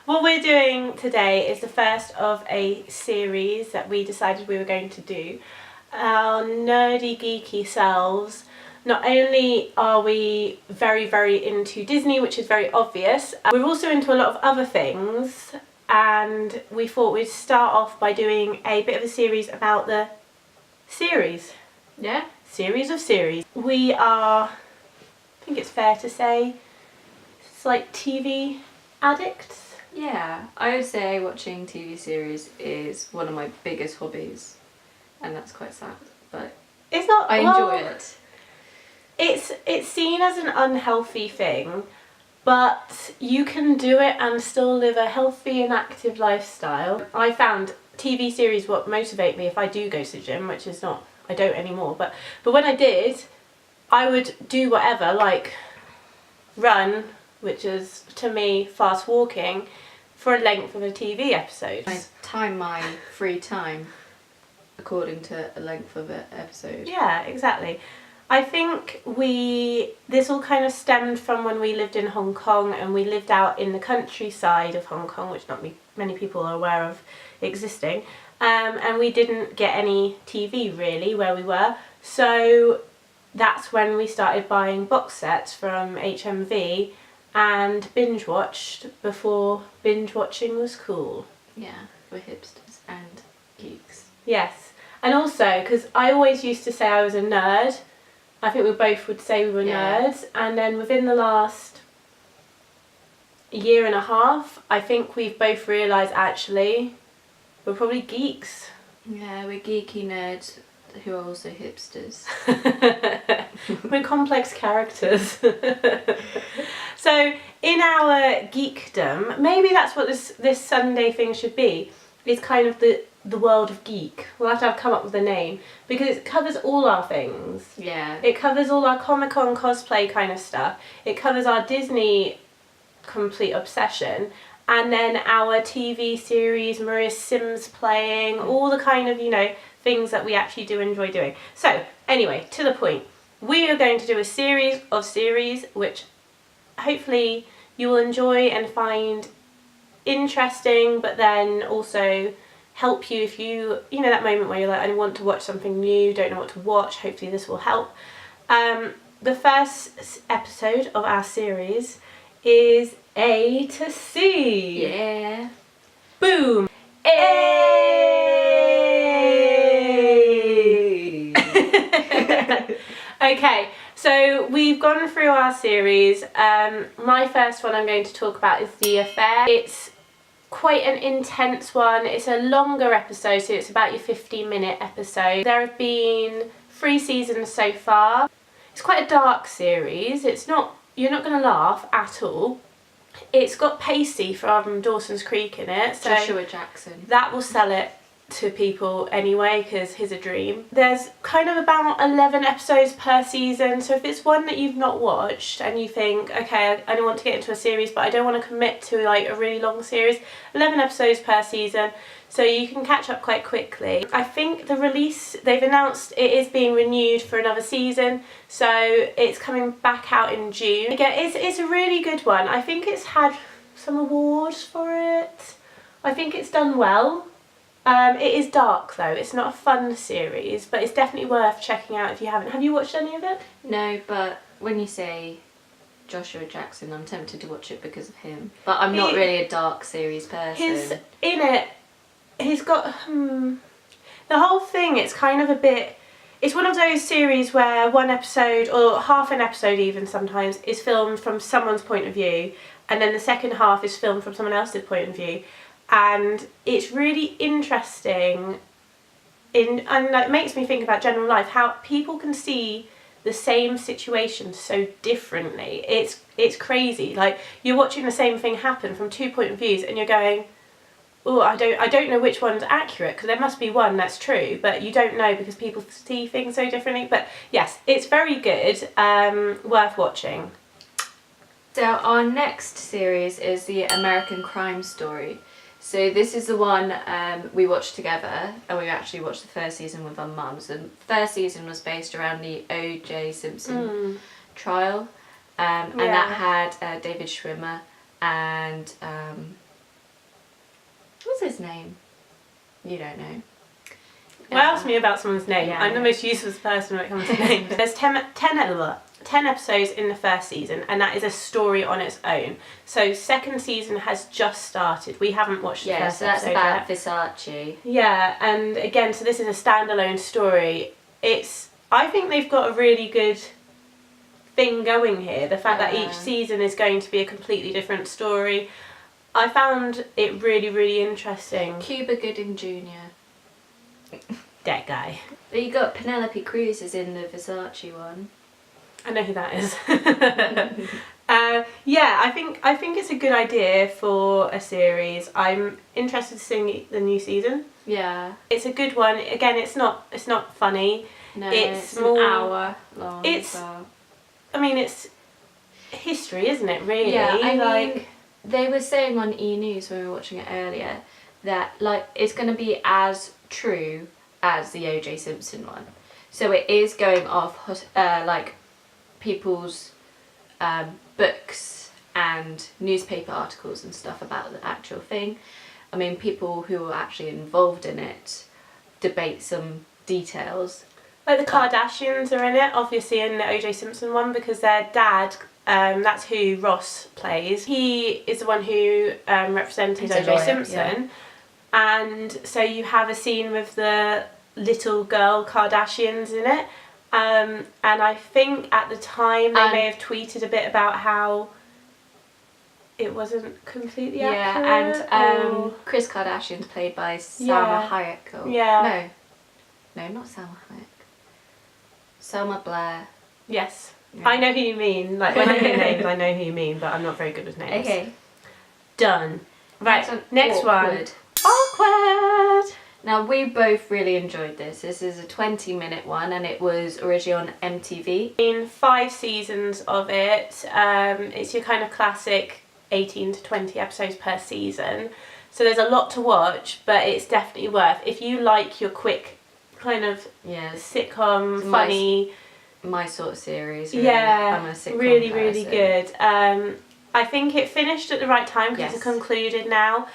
What we're doing today is the first of a series that we decided we were going to do. Our nerdy, geeky selves. Not only are we very, very into Disney, which is very obvious, we're also into a lot of other things, and we thought we'd start off by doing a bit of a series about the series. Yeah? Series of series. We are, I think it's fair to say, it's like TV addicts. Yeah, I would say watching TV series is one of my biggest hobbies, and that's quite sad, but It's not. I enjoy it. It's seen as an unhealthy thing, but you can do it and still live a healthy and active lifestyle. I found TV series what motivate me if I do go to the gym, which is not, I don't anymore, but when I did, I would do whatever, like run, which is to me fast walking, for a length of a TV episode. I time my free time according to a length of an episode. Yeah, exactly. I think this all kind of stemmed from when we lived in Hong Kong, and we lived out in the countryside of Hong Kong, which not many people are aware of existing, and we didn't get any TV really where we were, so that's when we started buying box sets from HMV and binge watched before binge watching was cool. Yeah, we're hipsters and geeks. Yes, and also because I always used to say I was a nerd. I think we both would say we were nerds, and then within the last year and a half, I think we've both realised actually we're probably geeks. Yeah, we're geeky nerds who are also hipsters. We're complex characters. So in our geekdom, maybe that's what this Sunday thing should be. It's kind of the world of geek. We'll have to come up with a name because it covers all our things. Yeah. It covers all our Comic-Con cosplay kind of stuff. It covers our Disney complete obsession, and then our TV series, Maria Sims playing, all the kind of, things that we actually do enjoy doing. So anyway, to the point, we are going to do a series of series which hopefully you will enjoy and find interesting, but then also help you if you that moment where you're like, I want to watch something new, don't know what to watch. Hopefully this will help. The first episode of our series is A to C. Yeah. Boom. A. Okay, so we've gone through our series. My first one I'm going to talk about is The Affair. It's quite an intense one. It's a longer episode, so it's about your 15-minute episode. There have been 3 seasons so far. It's quite a dark series. You're not going to laugh at all. It's got Pacey from Dawson's Creek in it, so Joshua Jackson. that will sell it to people anyway because he's a dream. There's kind of about 11 episodes per season, so if it's one that you've not watched and you think, okay, I don't want to get into a series but I don't want to commit to like a really long series, 11 episodes per season, so you can catch up quite quickly. I think the release, they've announced it is being renewed for another season, so it's coming back out in June. Again, it's a really good one. I think it's had some awards for it. I think it's done well. It is dark though, it's not a fun series, but it's definitely worth checking out if you haven't. Have you watched any of it? No, but when you say Joshua Jackson, I'm tempted to watch it because of him. But I'm not really a dark series person. He's got, the whole thing, it's kind of a bit, it's one of those series where one episode, or half an episode even sometimes, is filmed from someone's point of view, and then the second half is filmed from someone else's point of view. And it's really interesting and it makes me think about general life, how people can see the same situation so differently. It's crazy. Like, you're watching the same thing happen from 2 point of views and you're going, oh, I don't know which one's accurate, because there must be one that's true, but you don't know because people see things so differently. But yes, it's very good, worth watching. So our next series is the American Crime Story. So this is the one we watched together, and we actually watched the first season with our mums. The first season was based around the O.J. Simpson trial, and that had David Schwimmer and what's his name? You don't know. Ask me about someone's name. Yeah, I'm the most useless person when it comes to names. There's 10 episodes in the first season, and that is a story on its own. So second season has just started. We haven't watched the first so that's episode about yet. Versace. Yeah, and again, so this is a standalone story. I think they've got a really good thing going here. The fact that each season is going to be a completely different story. I found it really, really interesting. Cuba Gooding Jr. That guy. But you got Penelope Cruz is in the Versace one. I know who that is. Yeah, I think it's a good idea for a series. I'm interested to see the new season. Yeah. It's a good one. Again, it's not funny. No, it's more, an hour long. It's history, isn't it, really? Yeah, I mean, they were saying on E! News when we were watching it earlier that it's going to be as true as the O.J. Simpson one. So it is going off people's books and newspaper articles and stuff about the actual thing. I mean, people who are actually involved in it debate some details. Like the Kardashians are in it, obviously, in the O.J. Simpson one, because their dad, that's who Ross plays. He is the one who represented O.J. Simpson. Yeah. And so you have a scene with the little girl Kardashians in it. And I think at the time they may have tweeted a bit about how it wasn't completely accurate. And Kris Kardashian's played by Salma Hayek. No, not Salma Hayek. Selma Blair. Yes. Yeah. I know who you mean. Like, when I hear names, I know who you mean, but I'm not very good with names. Okay. Done. Right, next one. Awkward. Now, we both really enjoyed this. This is a 20-minute one, and it was originally on MTV. In 5 seasons of it, it's your kind of classic 18 to 20 episodes per season. So there's a lot to watch, but it's definitely worth. If you like your quick kind of sitcom, it's funny, my sort of series. Really. Yeah, I'm a sitcom really, person. really good. I think it finished at the right time because it's concluded now.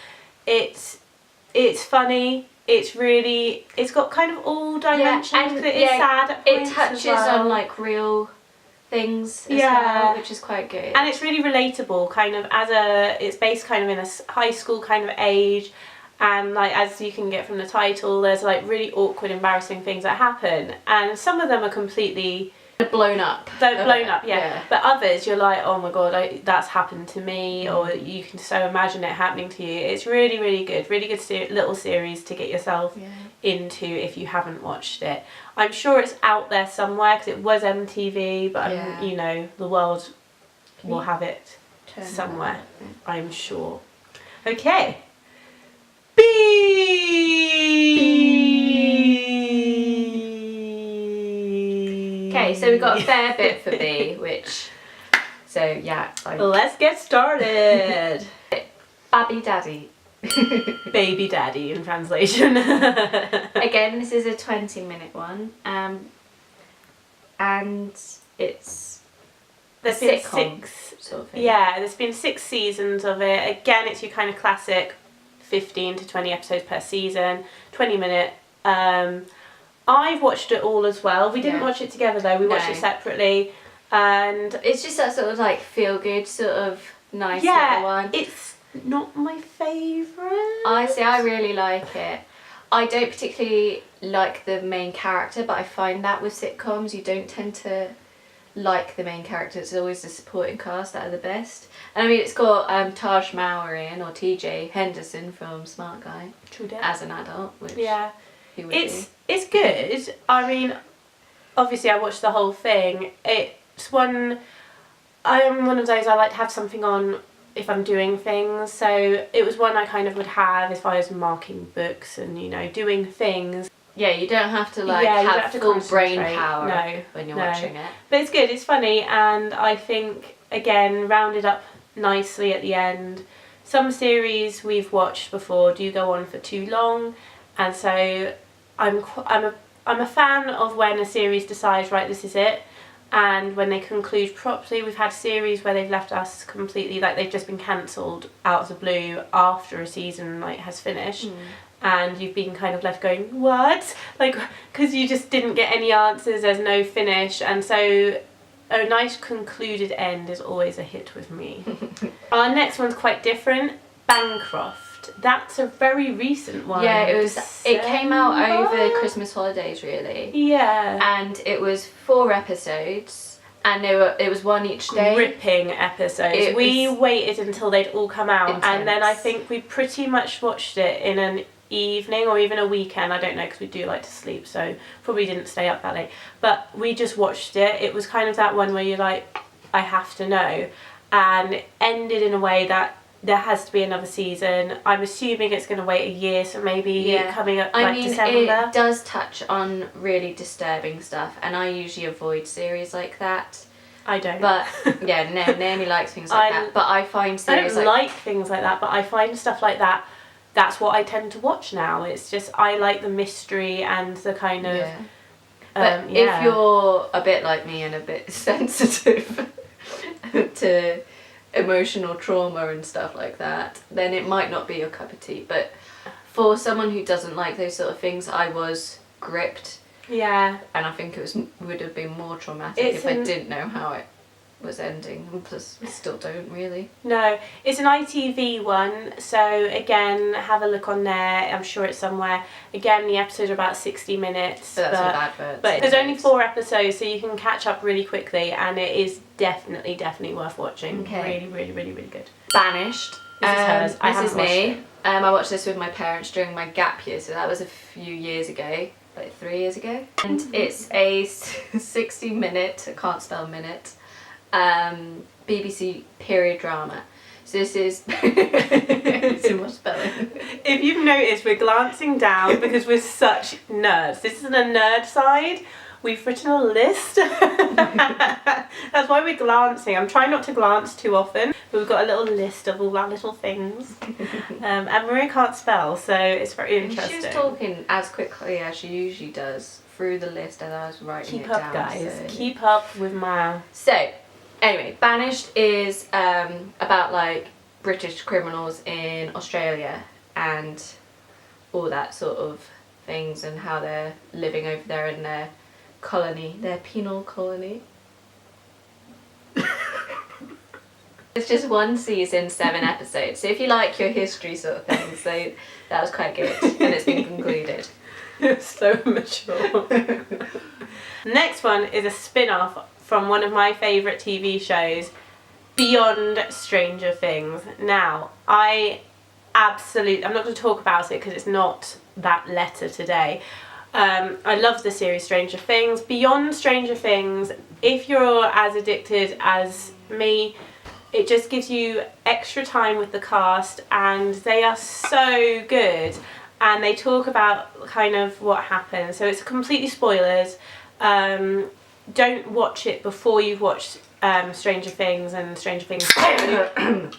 It's funny. It's got kind of all dimensions. And it is sad at points. It touches on like real things as well, which is quite good. And it's really relatable. Kind of it's based kind of in a high school kind of age. And like, as you can get from the title, there's like really awkward, embarrassing things that happen, and some of them are completely blown up. Yeah. But others, you're like, oh my god, that's happened to me, or you can so imagine it happening to you. It's really, really good little series to get yourself into if you haven't watched it. I'm sure it's out there somewhere because it was MTV, but the world will have it somewhere. I'm sure. Okay. B. Okay, so we've got a fair bit for B, let's get started. Babby Daddy. Baby Daddy in translation. Again, this is a 20-minute one, and it's there's been 6 sort of thing. Yeah, there's been 6 seasons of it. Again, it's your kind of classic 15 to 20 episodes per season, 20-minute. I've watched it all as well. We didn't watch it together though, we watched it separately, and it's just that sort of like feel good, sort of nice little one. It's not my favourite. I really like it. I don't particularly like the main character, but I find that with sitcoms you don't tend to like the main character. It's always the supporting cast that are the best. And I mean, it's got Taj Mowry or TJ Henderson from Smart Guy as an adult, which he would do. It's good. I mean, obviously I watched the whole thing. I'm one of those, I like to have something on if I'm doing things, so it was one I kind of would have if I was marking books and doing things. Yeah, you don't have to have full brain power when you're watching it. But it's good, it's funny, and I think again rounded up nicely at the end. Some series we've watched before do go on for too long, and so I'm a fan of when a series decides, right, this is it. and when they conclude properly. We've had series where they've left us completely, like they've just been cancelled out of the blue after a season like has finished, and you've been kind of left going, what? Like, because you just didn't get any answers, there's no finish, and so a nice concluded end is always a hit with me. Our next one's quite different, Bancroft. That's a very recent one. Yeah, it came out over December? Christmas holidays, really. Yeah. And it was 4 episodes, and it was one each day. Gripping episodes. We waited until they'd all come out, and then I think we pretty much watched it in an evening or even a weekend. I don't know, because we do like to sleep, so probably didn't stay up that late. But we just watched it. It was kind of that one where you're like, I have to know. And it ended in a way that there has to be another season. I'm assuming it's going to wait a year, so maybe coming up like December. It does touch on really disturbing stuff, and I usually avoid series like that. I don't. But yeah, Naomi likes things like that. But I find series I don't like things like that, but I find stuff like that. That's what I tend to watch now. It's just I like the mystery and the kind of. Yeah. But if you're a bit like me and a bit sensitive to emotional trauma and stuff like that, then it might not be your cup of tea. But for someone who doesn't like those sort of things, I was gripped. Yeah. And I think it would have been more traumatic if I didn't know how it was ending, and plus I still don't really. No, it's an ITV one, so again, have a look on there. I'm sure it's somewhere. Again, the episodes are about 60 minutes. But that's with adverts. But there's only 4 episodes, so you can catch up really quickly, and it is definitely worth watching. Okay. Really good. Banished. This is hers. This is me. I watched this with my parents during my gap year, so that was a few years ago, like 3 years ago. And it's a 60-minute, I can't spell minute, BBC period drama. So this is too much spelling. If you've noticed, we're glancing down because we're such nerds. This isn't a nerd side. We've written a list. That's why we're glancing. I'm trying not to glance too often, but we've got a little list of all our little things. And Maria can't spell, so it's very interesting. She was talking as quickly as she usually does through the list as I was writing it down. Keep up, guys. So. Keep up with my... So, anyway, Banished is about like British criminals in Australia and all that sort of things, and how they're living over there in their colony, their penal colony. It's just 1 season, 7 episodes. So if you like your history sort of things, that was quite good, and it's been concluded. It's so mature. Next one is a spin-off from one of my favourite TV shows, Beyond Stranger Things. Now, I'm not going to talk about it because it's not that letter today. I love the series Stranger Things. Beyond Stranger Things, if you're as addicted as me, it just gives you extra time with the cast, and they are so good, and they talk about kind of what happens. So it's completely spoilers. Don't watch it before you've watched Stranger Things and Stranger Things 2.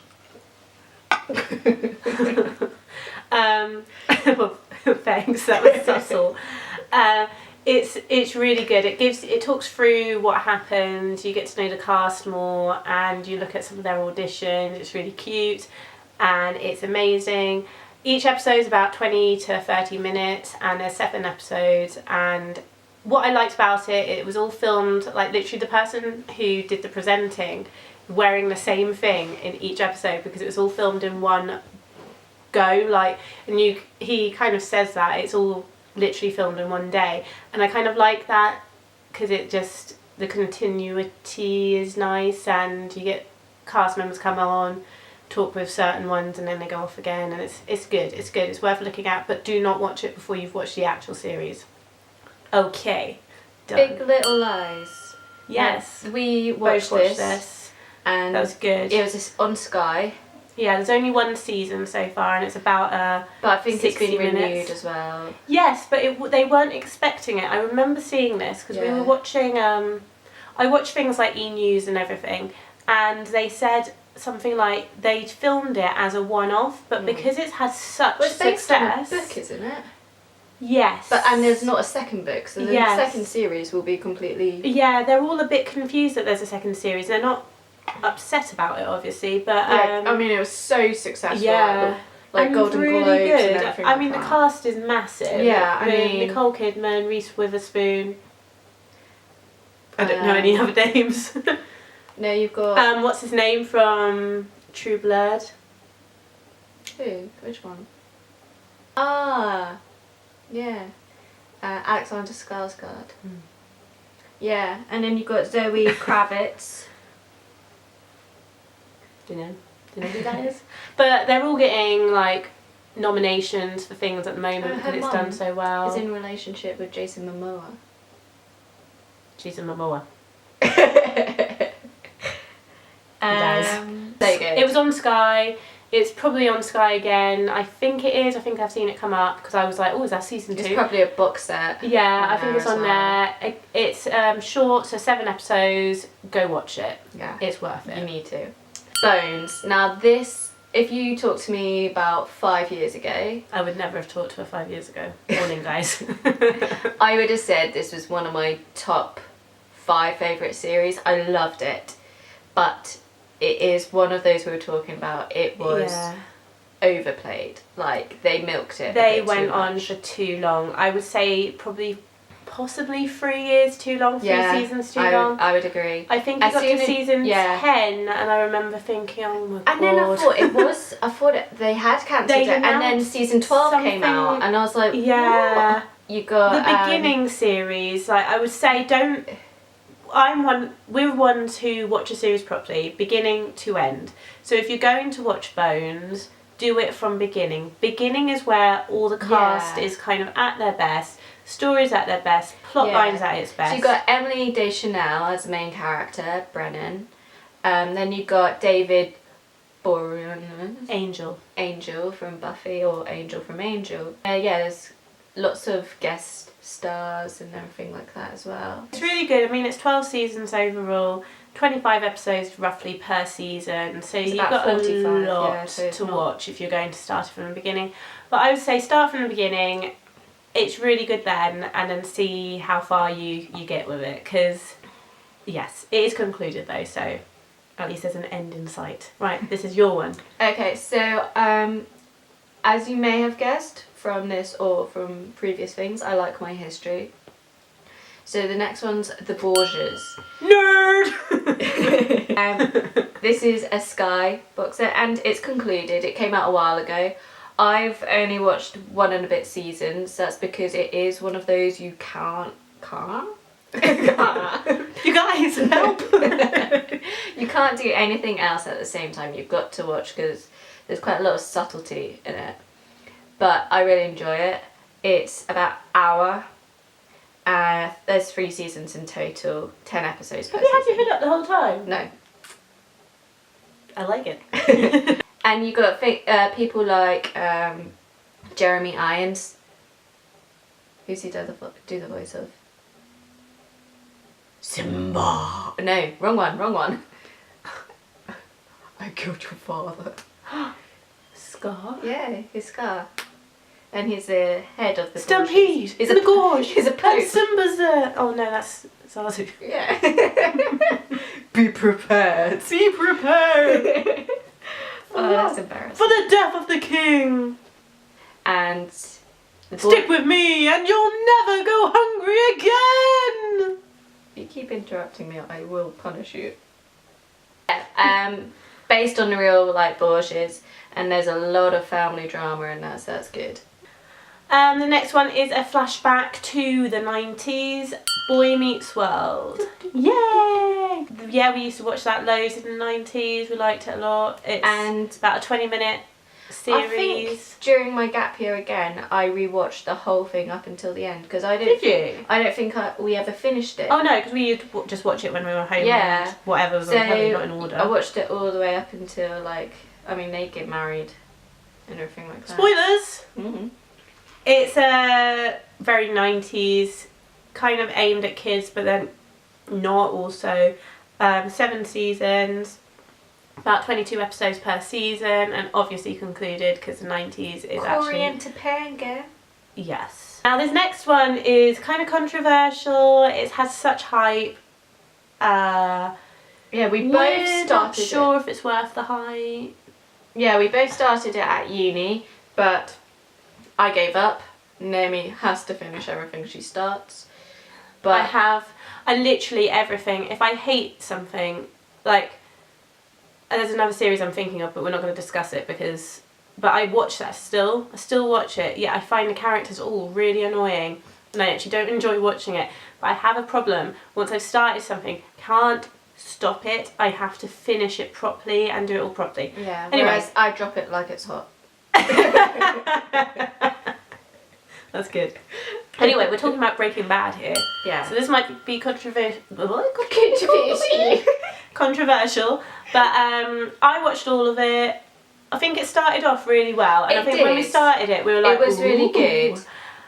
Thanks, that was subtle. It's really good. It talks through what happened. You get to know the cast more, and you look at some of their auditions. It's really cute, and it's amazing. Each episode is about 20 to 30 minutes, and there's 7 episodes. And what I liked about it, it was all filmed, like literally the person who did the presenting wearing the same thing in each episode, because it was all filmed in one go. Like, and he kind of says that it's all literally filmed in one day, and I kind of like that because it just, the continuity is nice, and you get cast members come on, talk with certain ones, and then they go off again, and it's good. It's worth looking at, but do not watch it before you've watched the actual series. Okay, done. Big Little Lies. Yes, we watched this, and that was good. It was on Sky. Yeah, there's only 1 season so far, and it's about but I think it's been renewed minutes. as well. Yes, but they weren't expecting it. I remember seeing this because we were watching. I watch things like E! News and everything, and they said something like they filmed it as a one-off, but because it's had such Well, it's success. based on a book, isn't it? Yes. And there's not a second book, so the Yes. second series will be completely... Yeah, they're all a bit confused that there's a second series. They're not upset about it, obviously, but I mean, it was so successful. yeah, Like and Golden really Globes good. and everything. I mean, the cast is massive. Yeah, I With mean, Nicole Kidman, Reese Witherspoon. I don't know any other names. No, you've got... what's his name from True Blood? Who? Which one? Ah, yeah. Alexander Skarsgård. Yeah, and then you've got Zoe Kravitz. Do you know who that is? But they're all getting like nominations for things at the moment because it's done so well. Is in a relationship with Jason Momoa. Jason Momoa. There you go. It was on Sky. It's probably on Sky again. I think it is. I think I've seen it come up because I was like, oh, is that season 2? It's probably a box set. Yeah, I think it's on there. It's short, so 7 episodes. Go watch it. Yeah. It's worth it. You need to. Bones. Now this, if you talked to me about 5 years ago... I would never have talked to her 5 years ago. Morning, guys. I would have said this was one of my top 5 favourite series. I loved it. But it is one of those we were talking about. It was overplayed. Like, they milked it. They went on for too long. I would say possibly 3 years too long, 3 seasons too long. I would agree. I think it got to season 10 and I remember thinking, oh my god. And then I thought they had cancelled it, and then season 12 came out and I was like, what? You got... The beginning series, like I would say we're ones who watch a series properly, beginning to end. So if you're going to watch Bones, do it from beginning. Beginning is where all the cast is kind of at their best, stories at their best, plot lines at its best. So you've got Emily Deschanel as the main character, Brennan. Then you've got David Angel from Buffy, or Angel from Angel. There's lots of guest stars and everything like that as well. It's really good. I mean, it's 12 seasons overall, 25 episodes roughly per season, so you've got 45, a lot to watch if you're going to start it from the beginning. But I would say start from the beginning. It's really good then, and then see how far you get with it, because yes, it is concluded though, so at least there's an end in sight. Right, this is your one. Okay, so as you may have guessed from this or from previous things, I like my history. So the next one's The Borgias. Nerd! This is a Sky box set and it's concluded. It came out a while ago. I've only watched 1 and a bit seasons. That's because it is one of those you can't? You guys, help! You can't do anything else at the same time. You've got to watch because there's quite a lot of subtlety in it. But I really enjoy it. It's about an hour. There's 3 seasons in total, 10 episodes per season. Have you had your hood up the whole time? No. I like it. And you got people like Jeremy Irons. Who's he do the voice of? Simba. No, wrong one. I killed your father. Scar? Yeah, he's Scar. And he's the head of the Stampede! He's a gorge! He's a pope. And Simba's a... Oh no, that's Zazu. Yeah. Be prepared. Be prepared! Oh, that's embarrassing. For the death of the king! And... Stick with me and you'll never go hungry again! You keep interrupting me, I will punish you. Based on the real Borgias, and there's a lot of family drama in that, so that's good. The next one is a flashback to the 90s, Boy Meets World. Yay! Yeah, we used to watch that loads in the 90s, we liked it a lot. It's about a 20-minute series. I think during my gap year again, I rewatched the whole thing up until the end, because I don't think we ever finished it. Oh no, because we would just watch it when we were home. Yeah. And whatever was on telly, not in order. I watched it all the way up until they get married and everything like that. Spoilers! Mm-hmm. It's a very 90s, kind of aimed at kids, but then not also. 7 seasons, about 22 episodes per season, and obviously concluded because the 90s is Korean Topanga. Yes. Now this next one is kind of controversial. It has such hype. Yeah, we both We're started not sure it. if it's worth the hype. Yeah, we both started it at uni, but I gave up. Naomi has to finish everything she starts. But I literally everything. If I hate something, like, and there's another series I'm thinking of, but we're not going to discuss it because. But I watch that still. I still watch it. Yeah, I find the characters all really annoying, and I actually don't enjoy watching it. But I have a problem. Once I've started something, can't stop it. I have to finish it properly and do it all properly. yeah, Anyway. whereas I drop it like it's hot. That's good. Anyway, we're talking about Breaking Bad here. Yeah. So this might be controversial. Controversial. But I watched all of it. I think it started off really well, and I think when we started it, we were like, it was really "Ooh." good,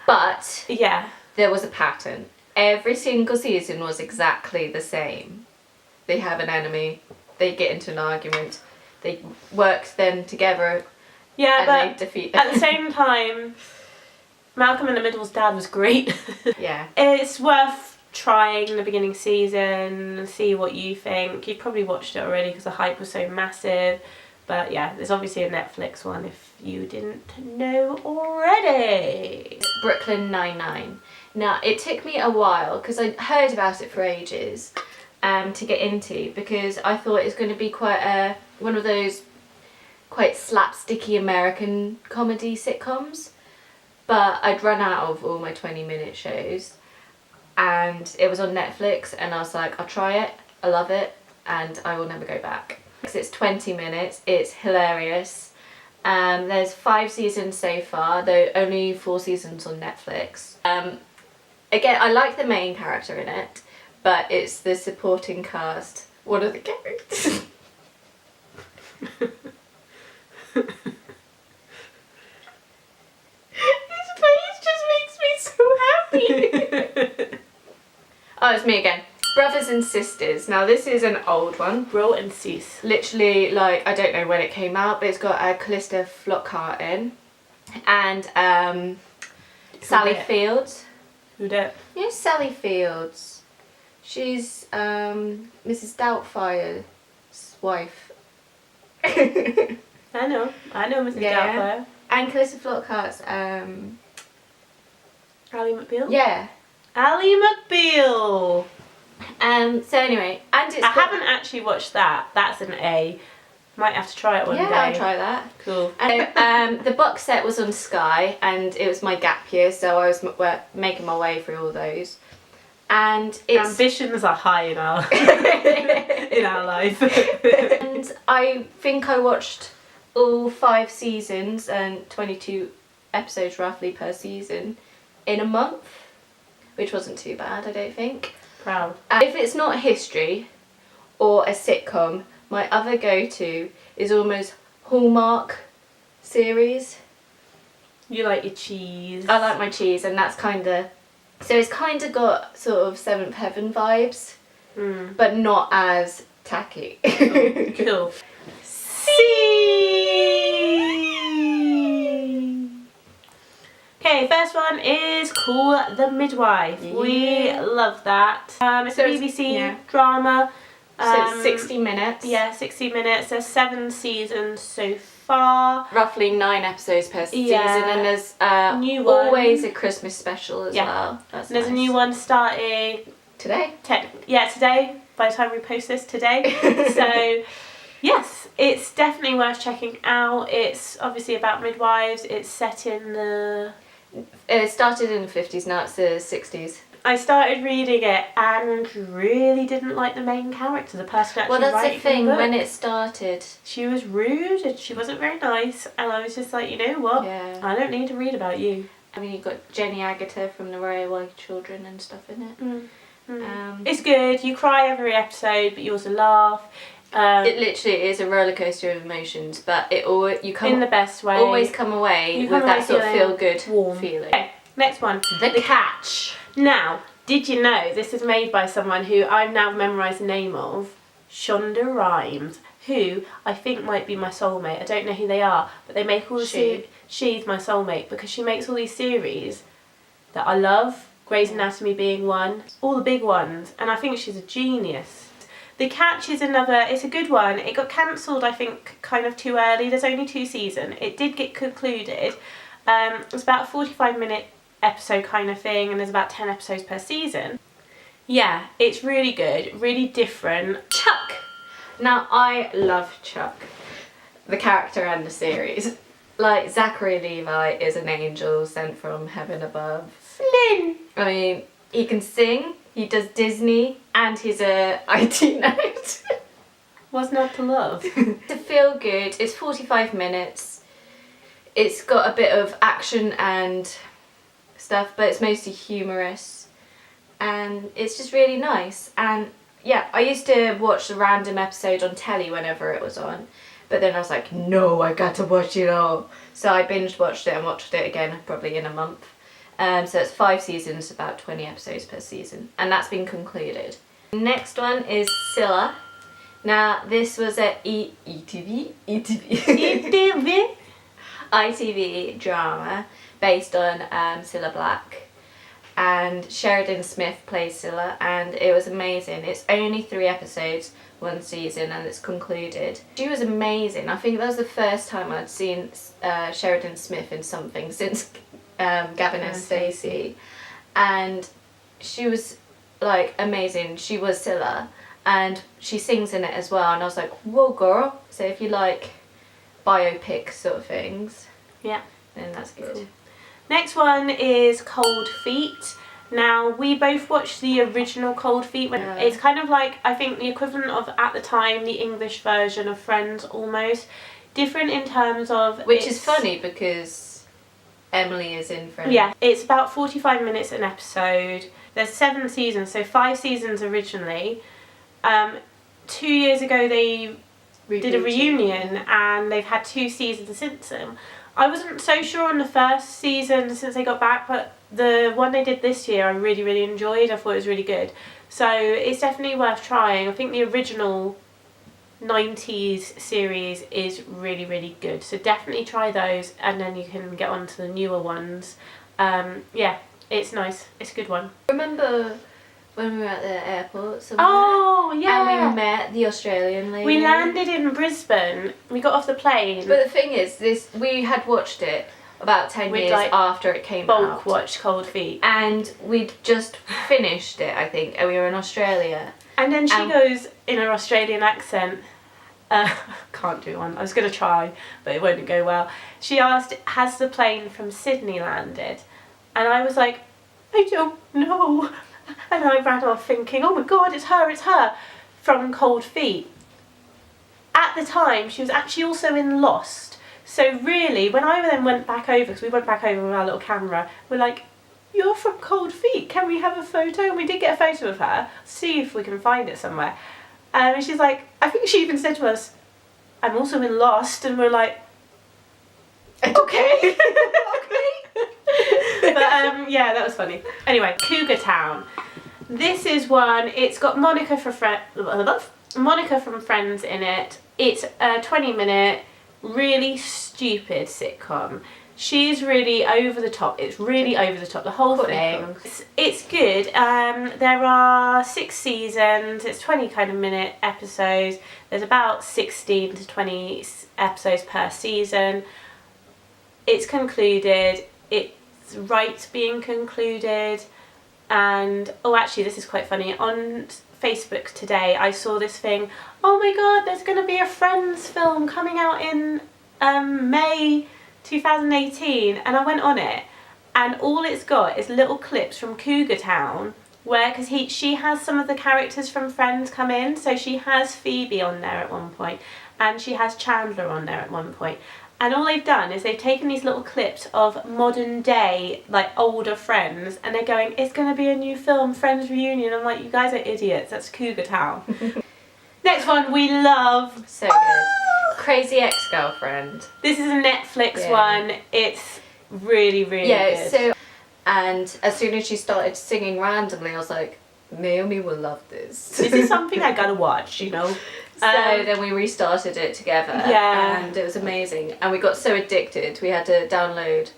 but Yeah. there was a pattern. Every single season was exactly the same. They have an enemy, they get into an argument, they work then together, Yeah, and but they defeat them. at the same time, Malcolm in the Middle's dad was great. Yeah. It's worth trying the beginning season and see what you think. You've probably watched it already because the hype was so massive. But yeah, there's obviously a Netflix one if you didn't know already. Brooklyn Nine-Nine. Now, it took me a while, because I heard about it for ages, to get into, because I thought it was going to be quite one of those quite slapsticky American comedy sitcoms. But I'd run out of all my 20-minute shows, and it was on Netflix, and I was like, I'll try it, I love it, and I will never go back. It's 20 minutes, it's hilarious. There's 5 seasons so far, though only 4 seasons on Netflix. Again, I like the main character in it, but it's the supporting cast. One of the characters. His face just makes me so happy. Oh, it's me again. Brothers and Sisters. Now this is an old one. Bro and Sis. Literally, like, I don't know when it came out, but it's got Callista Flockhart in. And Sally dat? Fields. Who dat? You know Sally Fields? She's Mrs. Doubtfire's wife. I know Mrs. Yeah. Doubtfire. And Callista Flockhart's Ally McBeal? yeah. Ally McBeal! So anyway, and it's I haven't actually watched that. That's an A. Might have to try it one day. Yeah, I'll try that. Cool. And the box set was on Sky, and it was my gap year, so I was making my way through all those. And it's Ambitions are high in our in our life. and I think I watched all 5 seasons and 22 episodes roughly per season in a month, which wasn't too bad, I don't think. Proud. If it's not history or a sitcom, my other go-to is almost Hallmark series. You like your cheese. I like my cheese, and that's kind of... So it's kind of got sort of Seventh Heaven vibes, but not as tacky. Cool. Okay, first one is Call the Midwife. Yeah. We love that. It's So a it's- BBC yeah. drama. So it's 60 minutes. Yeah, 60 minutes. There's 7 seasons so far. Roughly 9 episodes per season, Yeah. and there's New one. always a Christmas special as Yeah. well. That's There's a nice. new one starting Today. today, by the time we post this today. So, yes, it's definitely worth checking out. It's obviously about midwives. It's set in the... It started in the 50s, now it's the 60s. I started reading it and really didn't like the main character, the person actually Well, that's writing the thing, book. when it started. She was rude and she wasn't very nice, and I was just like, you know what? Yeah. I don't need to read about you. I mean, you've got Jenny Agutter from the Royal White Children and stuff in it. It's good. You cry every episode, but you also laugh. It literally is a roller coaster of emotions, but it always you come in the best way. always come away You with come that away sort of feeling feel good warm. feeling. Okay, next one. The Catch. Now, did you know this is made by someone who I've now memorised the name of? Shonda Rhimes, who I think might be my soulmate. I don't know who they are, but they make all the She. She's my soulmate because she makes all these series that I love, Grey's Anatomy being one, all the big ones, and I think she's a genius. The Catch is another, it's a good one. It got cancelled, I think, kind of too early. There's only 2 seasons. It did get concluded. It's about a 45-minute episode kind of thing, and there's about 10 episodes per season. Yeah, it's really good, really different. Chuck! Now, I love Chuck, the character and the series. Like, Zachary Levi is an angel sent from heaven above. Flynn! I mean, he can sing, he does Disney, and he's a IT nerd. What's not to love? To feel good, it's 45 minutes. It's got a bit of action and stuff, but it's mostly humorous. And it's just really nice. And yeah, I used to watch the random episode on telly whenever it was on. But then I was like, no, I got to watch it all. So I binge watched it and watched it again probably in a month. So it's 5 seasons, about 20 episodes per season. And that's been concluded. Next one is Scylla. Now, this was a ITV drama based on Cilla Black. And Sheridan Smith plays Scylla, and it was amazing. It's only 3 episodes, 1 season, and it's concluded. She was amazing. I think that was the first time I'd seen Sheridan Smith in something since Gavin and Stacey, and she was like amazing. She was Scylla, and she sings in it as well, and I was like, whoa girl. So if you like biopic sort of things, yeah, then that's good. Cool. Next one is Cold Feet. Now, we both watched the original Cold Feet. It's kind of like, I think, the equivalent of, at the time, the English version of Friends, almost. Different in terms of... Which is funny because Emily is in Friends. Yeah, it's about 45 minutes an episode. There's 7 seasons, so 5 seasons originally. 2 years ago, they did a reunion, and they've had 2 seasons since then. I wasn't so sure on the first season since they got back, but the one they did this year I really, really enjoyed. I thought it was really good. So it's definitely worth trying. I think the original 90s series is really, really good. So definitely try those, and then you can get on to the newer ones. Yeah, it's nice. It's a good one. Remember when we were at the airport somewhere? Oh, yeah. And we met the Australian lady. We landed in Brisbane. We got off the plane. But the thing is, we had watched it about 10 years after it came out. Bulk watched Cold Feet. And we'd just finished it, I think, and we were in Australia. And then she goes in her Australian accent. Can't do one. I was going to try, but it won't go well. She asked, has the plane from Sydney landed? And I was like, I don't know. And I ran off thinking, oh my god, it's her, from Cold Feet. At the time, she was actually also in Lost. So really, when I then went back over, because we went back over with our little camera, we're like, you're from Cold Feet, can we have a photo? And we did get a photo of her, see if we can find it somewhere. And she's like, I think she even said to us, I'm also in Lost, and we're like, okay. But yeah, that was funny. Anyway, Cougar Town. This is one, it's got Monica from Friends in it. It's a 20-minute, really stupid sitcom. She's really over the top. It's really over the top, the whole thing. It's good. There are 6 seasons. It's 20 kind of minute episodes. There's about 16 to 20 episodes per season. It's concluded. It's right being concluded. And oh, actually, this is quite funny. On Facebook today, I saw this thing. Oh my god, there's going to be a Friends film coming out in May 2018, and I went on it, and all it's got is little clips from Cougar Town, where because she has some of the characters from Friends come in. So she has Phoebe on there at one point, and she has Chandler on there at one point. And all they've done is they've taken these little clips of modern day, like older Friends, and they're going, it's going to be a new film, Friends Reunion. I'm like, you guys are idiots, that's Cougar Town. Next one we love. So good. Crazy Ex-Girlfriend. This is a Netflix one. It's really, really good. So, and as soon as she started singing randomly, I was like, Naomi will love this. This is something I gotta watch, you know. So then we restarted it together, and it was amazing. And we got so addicted, we had to download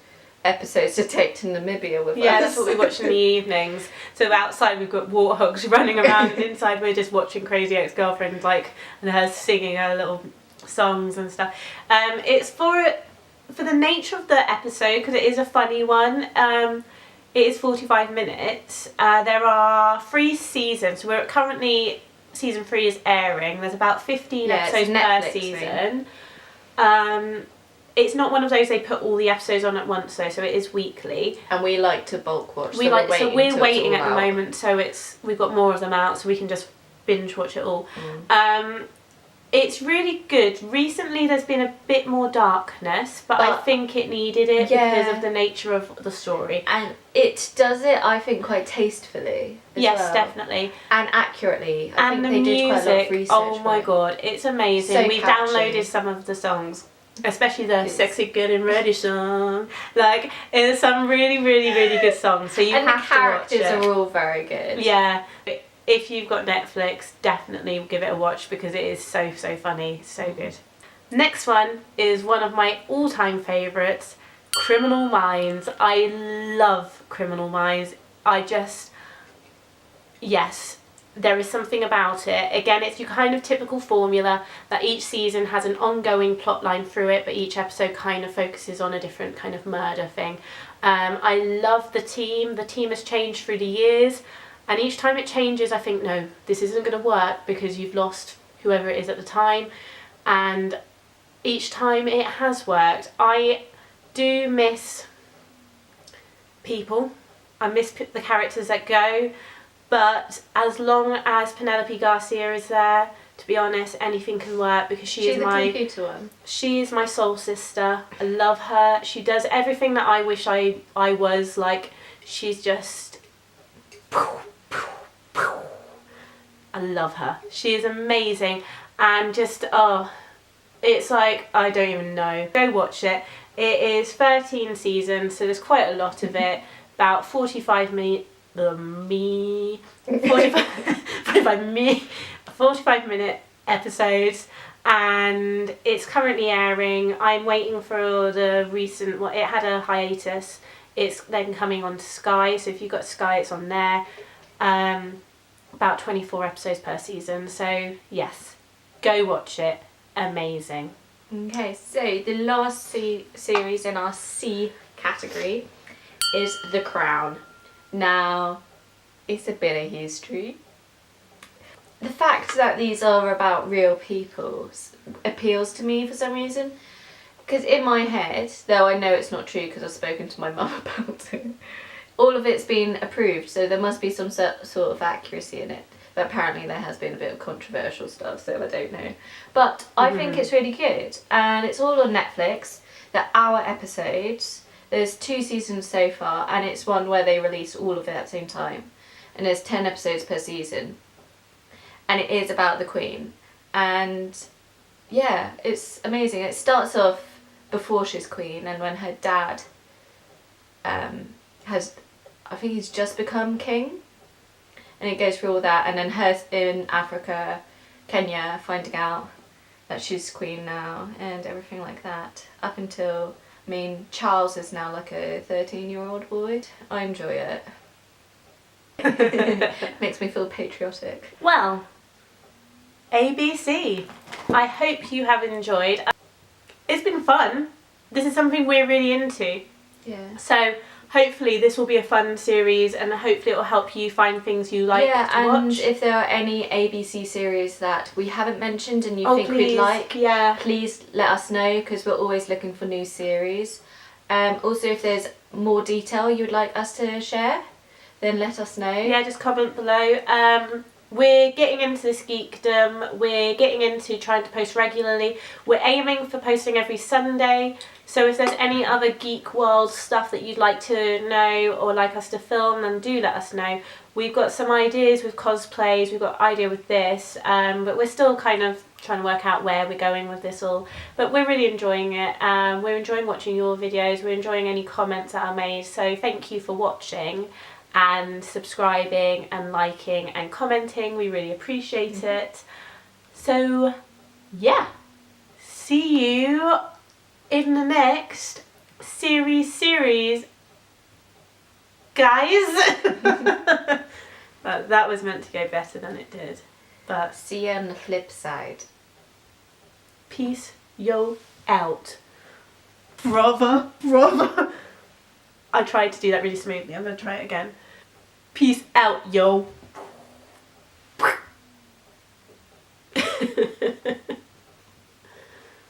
episodes to take to Namibia with us. Yeah, that's what we watch in the evenings. So outside we've got warthogs running around, and inside we're just watching Crazy Ex-Girlfriend, like, and her singing her little songs and stuff. It's for the nature of the episode, because it is a funny one. It is 45 minutes. There are 3 seasons. So we're currently, season 3 is airing. There's about 15 episodes per season. It's not one of those they put all the episodes on at once though, so it is weekly. And we like to bulk watch. We're waiting at the moment, so we've got more of them out, so we can just binge watch it all. It's really good. Recently there's been a bit more darkness, but I think it needed it because of the nature of the story. And it does it, I think, quite tastefully as well. Definitely. And accurately. I think they did quite a lot of research. Oh my god, it's amazing. So We've catchy. downloaded some of the songs. Especially the Sexy Getting Ready song. Like, there's some really, really, really good songs. So you have to watch it. And the characters are all very good. Yeah. If you've got Netflix, definitely give it a watch because it is so, so funny. So good. Next one is one of my all-time favourites, Criminal Minds. I love Criminal Minds. Yes. There is something about it. Again, it's your kind of typical formula that each season has an ongoing plot line through it, but each episode kind of focuses on a different kind of murder thing. I love the team. The team has changed through the years, and each time it changes, I think, no, this isn't going to work because you've lost whoever it is at the time, and each time it has worked. I do miss people. I miss the characters that go. But as long as Penelope Garcia is there, to be honest, anything can work because she's my computer one. She is my soul sister. I love her. She does everything that I wish I was like. She's just I love her. She is amazing, and just it's like I don't even know. Go watch it. It is 13 seasons, so there's quite a lot of it. About 45 minutes. 45 minute episodes, and it's currently airing. I'm waiting for the recent, it had a hiatus. It's then coming on to Sky, so if you've got Sky, it's on there. About 24 episodes per season, so yes, go watch it. Amazing. Okay, so the last series in our C category is The Crown. Now, it's a bit of history. The fact that these are about real people appeals to me for some reason. Because in my head, though I know it's not true because I've spoken to my mum about it, all of it's been approved, so there must be some sort of accuracy in it. But apparently there has been a bit of controversial stuff, so I don't know. But I think it's really good, and it's all on Netflix. They're hour episodes. There's 2 seasons so far, and it's one where they release all of it at the same time. And there's 10 episodes per season. And it is about the Queen. And yeah, it's amazing. It starts off before she's Queen, and when her dad I think he's just become king. And it goes through all that, and then her in Africa, Kenya, finding out that she's Queen now, and everything like that. Up until... Charles is now like a 13-year-old boy. I enjoy it. Makes me feel patriotic. Well, ABC. I hope you have enjoyed. It's been fun. This is something we're really into. Yeah. So hopefully this will be a fun series, and hopefully it will help you find things you like to watch. And if there are any ABC series that we haven't mentioned and you think please, we'd like, yeah, please let us know, because we're always looking for new series. Also, if there's more detail you'd like us to share, then let us know. Yeah, just comment below. We're getting into this geekdom. We're getting into trying to post regularly. We're aiming for posting every Sunday. So if there's any other geek world stuff that you'd like to know or like us to film, then do let us know. We've got some ideas with cosplays. We've got idea with this, but we're still kind of trying to work out where we're going with this all. But we're really enjoying it. We're enjoying watching your videos. We're enjoying any comments that are made. So thank you for watching and subscribing and liking and commenting. We really appreciate it. So yeah, see you in the next series, guys. But that was meant to go better than it did. But See you on the flip side. peace yo out. Brother. I tried to do that really smoothly. I'm going to try it again. Peace out, yo.